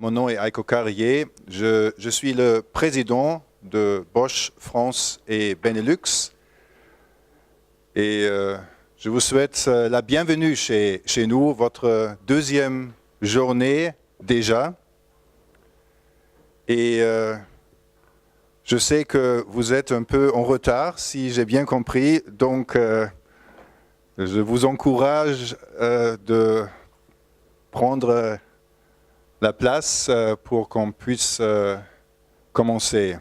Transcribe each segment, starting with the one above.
Mon nom est Heiko Carrier. Je suis le président de Bosch France et Benelux. Et je vous souhaite la bienvenue chez nous, votre deuxième journée déjà. Et je sais que vous êtes un peu en retard, si j'ai bien compris. Donc, je vous encourage de prendre la place pour qu'on puisse commencer.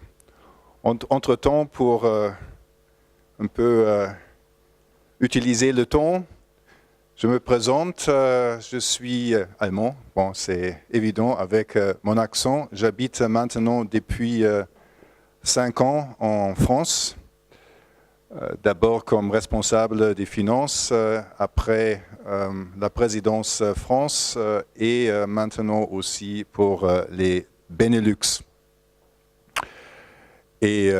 Entre-temps, pour un peu utiliser le temps, je me présente, je suis allemand, bon c'est évident avec mon accent. J'habite maintenant depuis 5 ans en France, d'abord comme responsable des finances, après la présidence France et maintenant aussi pour les Benelux. Et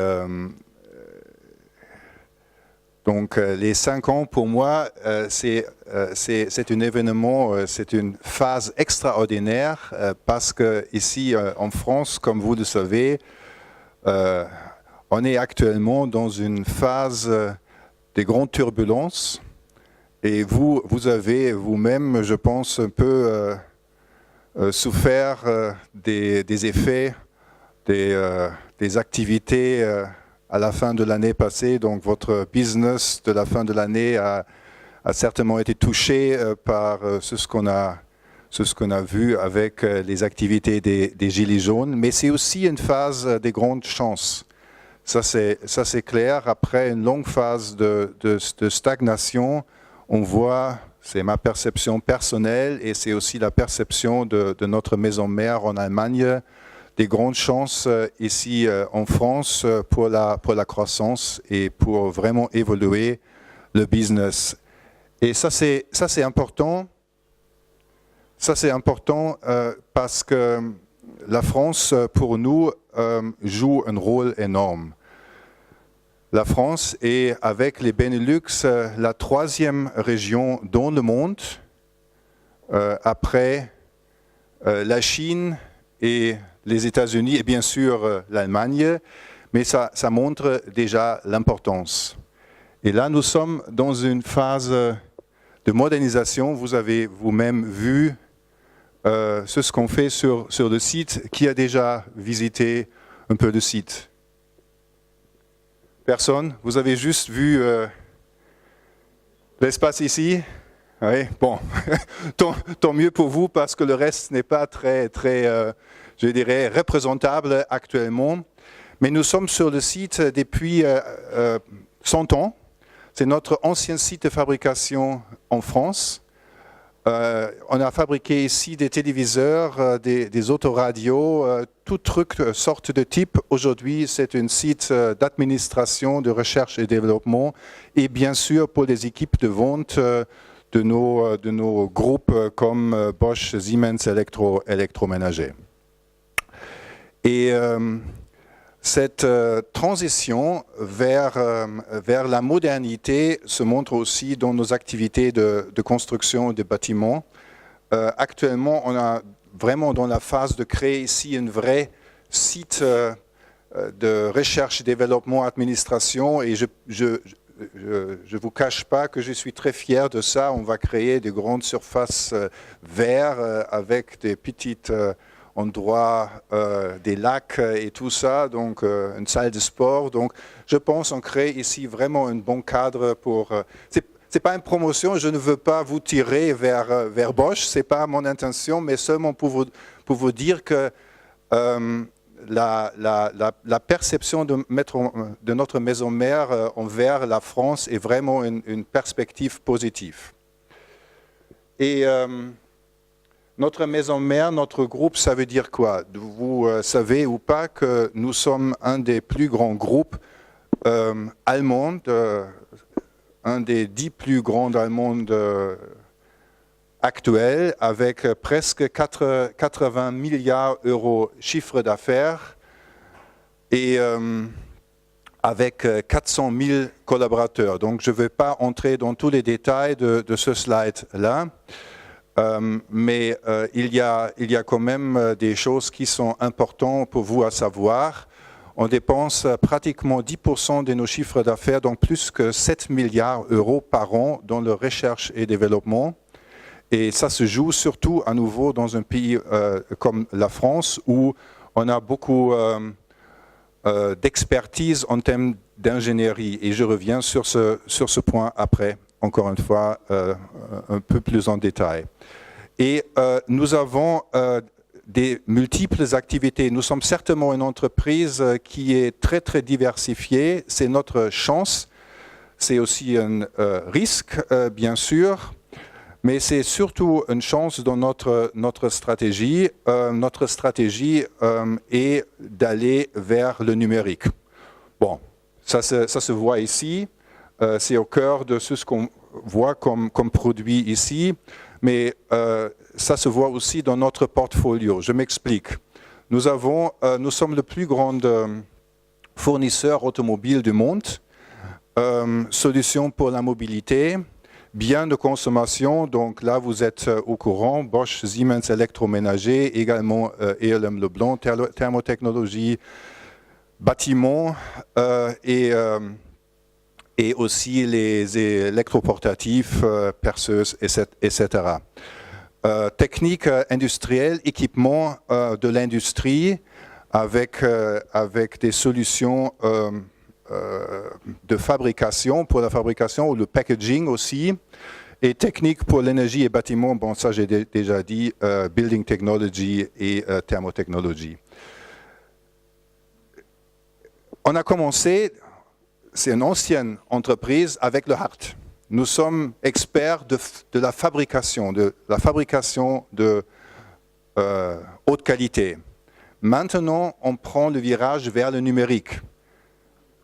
donc les 5 ans pour moi, c'est un événement, c'est une phase extraordinaire parce que ici en France, comme vous le savez, on est actuellement dans une phase de grandes turbulences et vous avez vous-même, je pense, un peu souffert des effets des activités à la fin de l'année passée. Donc votre business de la fin de l'année a certainement été touché par ce qu'on a vu avec les activités des Gilets jaunes. Mais c'est aussi une phase des grandes chances. Ça c'est clair. Après une longue phase de stagnation, on voit, c'est ma perception personnelle et c'est aussi la perception de notre maison mère en Allemagne, des grandes chances ici en France pour la croissance et pour vraiment évoluer le business. Et ça c'est important. Ça c'est important parce que la France, pour nous, joue un rôle énorme. La France est, avec les Benelux, la 3e région dans le monde, après la Chine et les États-Unis et bien sûr l'Allemagne, mais ça montre déjà l'importance. Et là, nous sommes dans une phase de modernisation. Vous avez vous-même vu ce qu'on fait sur le site. Qui a déjà visité un peu le site? Personne? Vous avez juste vu l'espace ici? Oui, bon, tant mieux pour vous parce que le reste n'est pas très, je dirais, représentable actuellement. Mais nous sommes sur le site depuis 100 ans. C'est notre ancien site de fabrication en France. On a fabriqué ici des téléviseurs, des autoradios, tout truc, sorte de type. Aujourd'hui, c'est un site d'administration, de recherche et développement. Et bien sûr, pour les équipes de vente de nos groupes comme Bosch, Siemens, électroménager. Et cette transition vers la modernité se montre aussi dans nos activités de construction de bâtiments. Actuellement, on est vraiment dans la phase de créer ici un vrai site de recherche, développement, administration. Et je ne vous cache pas que je suis très fier de ça. On va créer de grandes surfaces vertes avec des petites endroits, des lacs et tout ça, donc une salle de sport. Donc je pense qu'on crée ici vraiment un bon cadre pour... c'est pas une promotion, je ne veux pas vous tirer vers Bosch, c'est pas mon intention, mais seulement pour vous dire que la perception de notre maison mère envers la France est vraiment une perspective positive. Et notre maison mère, notre groupe, ça veut dire quoi? Vous savez ou pas que nous sommes un des plus grands groupes allemands, un des 10 plus grands allemands actuels, avec presque 80 milliards d'euros chiffre d'affaires et avec 400 000 collaborateurs. Donc je ne vais pas entrer dans tous les détails de ce slide-là. Mais il y a quand même des choses qui sont importantes pour vous à savoir. On dépense pratiquement 10% de nos chiffres d'affaires, donc plus que 7 milliards d'euros par an dans la recherche et développement. Et ça se joue surtout à nouveau dans un pays comme la France où on a beaucoup d'expertise en termes d'ingénierie. Et je reviens sur ce point après, encore une fois, un peu plus en détail. Et nous avons des multiples activités. Nous sommes certainement une entreprise qui est très, très diversifiée. C'est notre chance. C'est aussi un risque, bien sûr. Mais c'est surtout une chance dans notre stratégie. Notre stratégie est d'aller vers le numérique. Bon, ça se voit ici. C'est au cœur de ce qu'on voit comme produit ici. Mais ça se voit aussi dans notre portfolio. Je m'explique. Nous sommes le plus grand fournisseur automobile du monde. Solutions pour la mobilité, biens de consommation. Donc là, vous êtes au courant. Bosch, Siemens électroménager, également ELM Leblanc, thermotechnologie, bâtiments et aussi les électroportatifs, perceuses, etc. Technique industrielle, équipement de l'industrie avec des solutions de fabrication, pour la fabrication ou le packaging aussi, et technique pour l'énergie et bâtiment, bon ça j'ai déjà dit, building technology et thermotechnologie. On a commencé, c'est une ancienne entreprise avec le hard. Nous sommes experts de la fabrication de haute qualité. Maintenant, on prend le virage vers le numérique.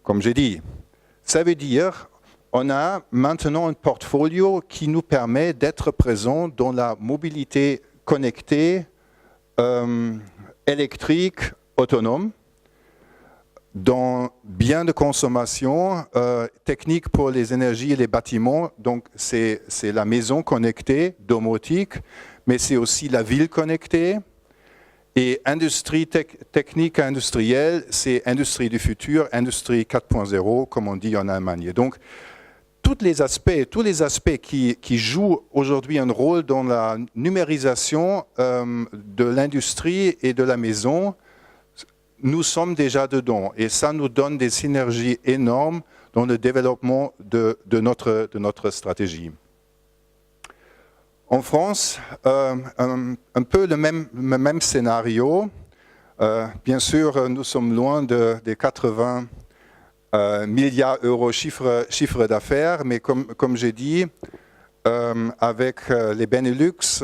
Comme j'ai dit, ça veut dire on a maintenant un portfolio qui nous permet d'être présents dans la mobilité connectée, électrique, autonome, dans biens de consommation, technique pour les énergies et les bâtiments. Donc c'est la maison connectée, domotique, mais c'est aussi la ville connectée. Et industrie technique industrielle, c'est industrie du futur, industrie 4.0, comme on dit en Allemagne. Donc, tous les aspects qui jouent aujourd'hui un rôle dans la numérisation de l'industrie et de la maison, nous sommes déjà dedans. Et ça nous donne des synergies énormes dans le développement de notre stratégie. En France, un peu le même scénario. Bien sûr, nous sommes loin des 80 milliards d'euros chiffre d'affaires, mais comme j'ai dit, avec les Benelux,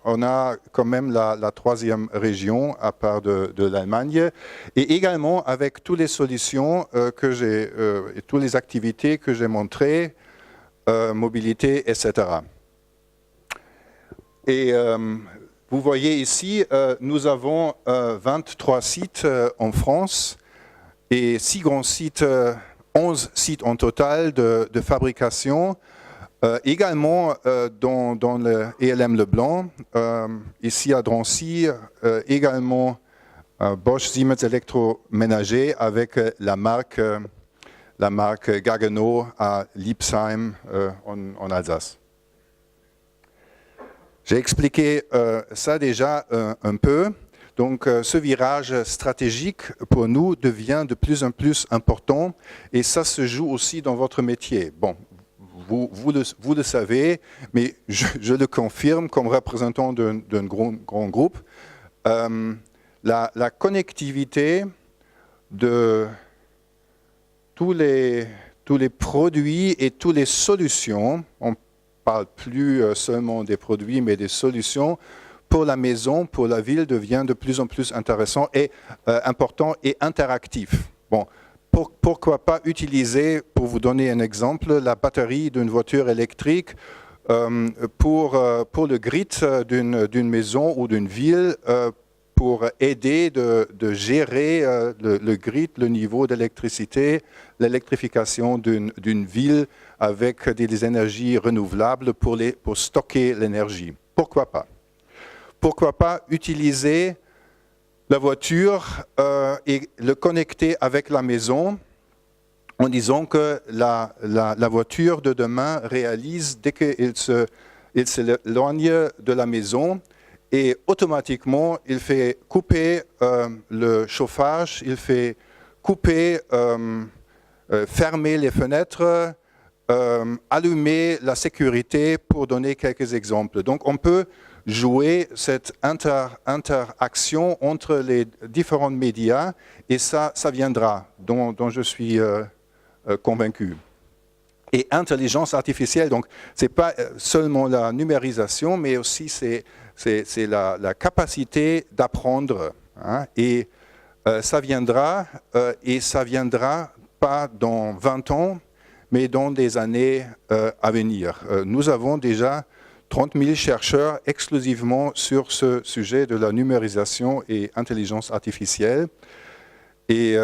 on a quand même la troisième région à part de l'Allemagne, et également avec toutes les solutions et toutes les activités que j'ai montrées, mobilité, etc. Et vous voyez ici, nous avons 23 sites en France et 6 grands sites, 11 sites en total de fabrication. Également dans le ELM Leblanc, ici à Drancy, également Bosch Siemens électroménager avec la marque Gaggenau à Liebsheim en Alsace. J'ai expliqué ça déjà un peu. Donc ce virage stratégique pour nous devient de plus en plus important et ça se joue aussi dans votre métier. Bon, vous le savez, mais je le confirme comme représentant d'un grand groupe. La connectivité de tous les produits et toutes les solutions, on ne parle plus seulement des produits, mais des solutions, pour la maison, pour la ville, devient de plus en plus intéressant et important et interactif. Bon, pourquoi pas utiliser, pour vous donner un exemple, la batterie d'une voiture électrique pour le grid d'une maison ou d'une ville, pour aider de gérer le grid, le niveau d'électricité, l'électrification d'une ville avec des énergies renouvelables pour stocker l'énergie. pourquoi pas? Pourquoi pas utiliser la voiture et le connecter avec la maison en disant que la voiture de demain réalise dès qu'il s'éloigne de la maison et automatiquement il fait couper le chauffage, il fait couper, fermer les fenêtres, allumer la sécurité pour donner quelques exemples. Donc on peut jouer cette interaction entre les différents médias et ça viendra, dont je suis convaincu. Et intelligence artificielle, donc ce n'est pas seulement la numérisation, mais aussi c'est la capacité d'apprendre. Hein, et ça viendra pas dans 20 ans, mais dans des années à venir. Nous avons déjà 30 000 chercheurs exclusivement sur ce sujet de la numérisation et intelligence artificielle. Et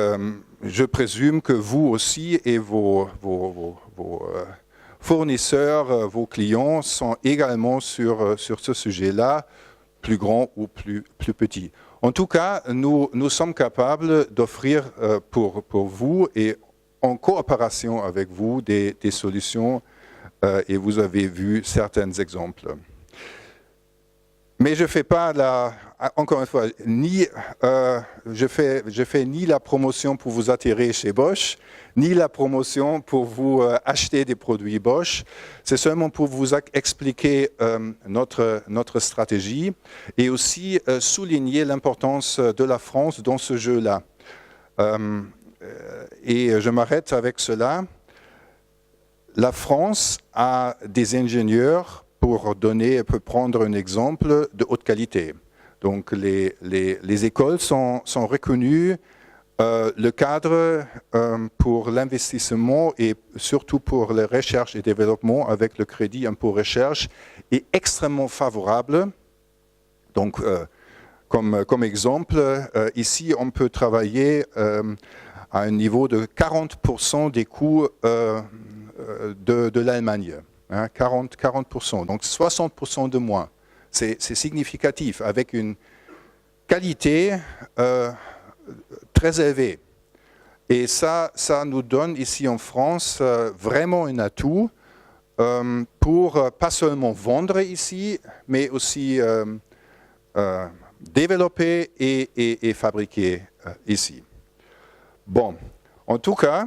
je présume que vous aussi et vos fournisseurs, vos clients sont également sur ce sujet-là, plus grand ou plus petit. En tout cas, nous sommes capables d'offrir pour vous et en coopération avec vous des solutions et vous avez vu certains exemples. Mais je ne fais pas, encore une fois, je fais ni la promotion pour vous attirer chez Bosch, ni la promotion pour vous acheter des produits Bosch. C'est seulement pour vous expliquer notre stratégie et aussi souligner l'importance de la France dans ce jeu-là. Et je m'arrête avec cela. La France a des ingénieurs, pour prendre un exemple, de haute qualité. Donc les écoles sont reconnues, le cadre pour l'investissement et surtout pour la recherche et développement avec le crédit impôt recherche est extrêmement favorable. Donc comme exemple, ici on peut travailler à un niveau de 40% des coûts de l'Allemagne. Hein, 40%, donc 60% de moins. C'est significatif, avec une qualité très élevée. Et ça nous donne ici en France vraiment un atout pour pas seulement vendre ici, mais aussi développer et fabriquer ici. Bon, en tout cas,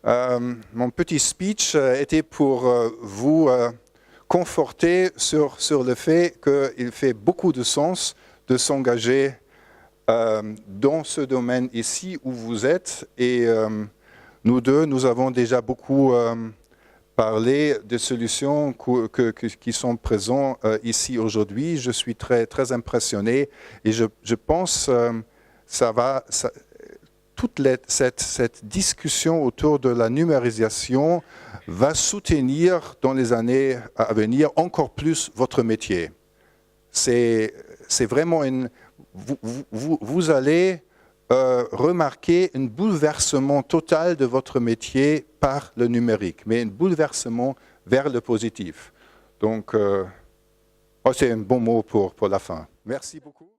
mon petit speech était pour vous conforter sur le fait qu'il fait beaucoup de sens de s'engager dans ce domaine ici où vous êtes. Et nous deux, nous avons déjà beaucoup parlé des solutions qui sont présentes ici aujourd'hui. Je suis très, très impressionné et je pense que toute cette discussion autour de la numérisation va soutenir dans les années à venir encore plus votre métier. C'est vraiment vous allez remarquer un bouleversement total de votre métier par le numérique, mais un bouleversement vers le positif. Donc, c'est un bon mot pour la fin. Merci beaucoup.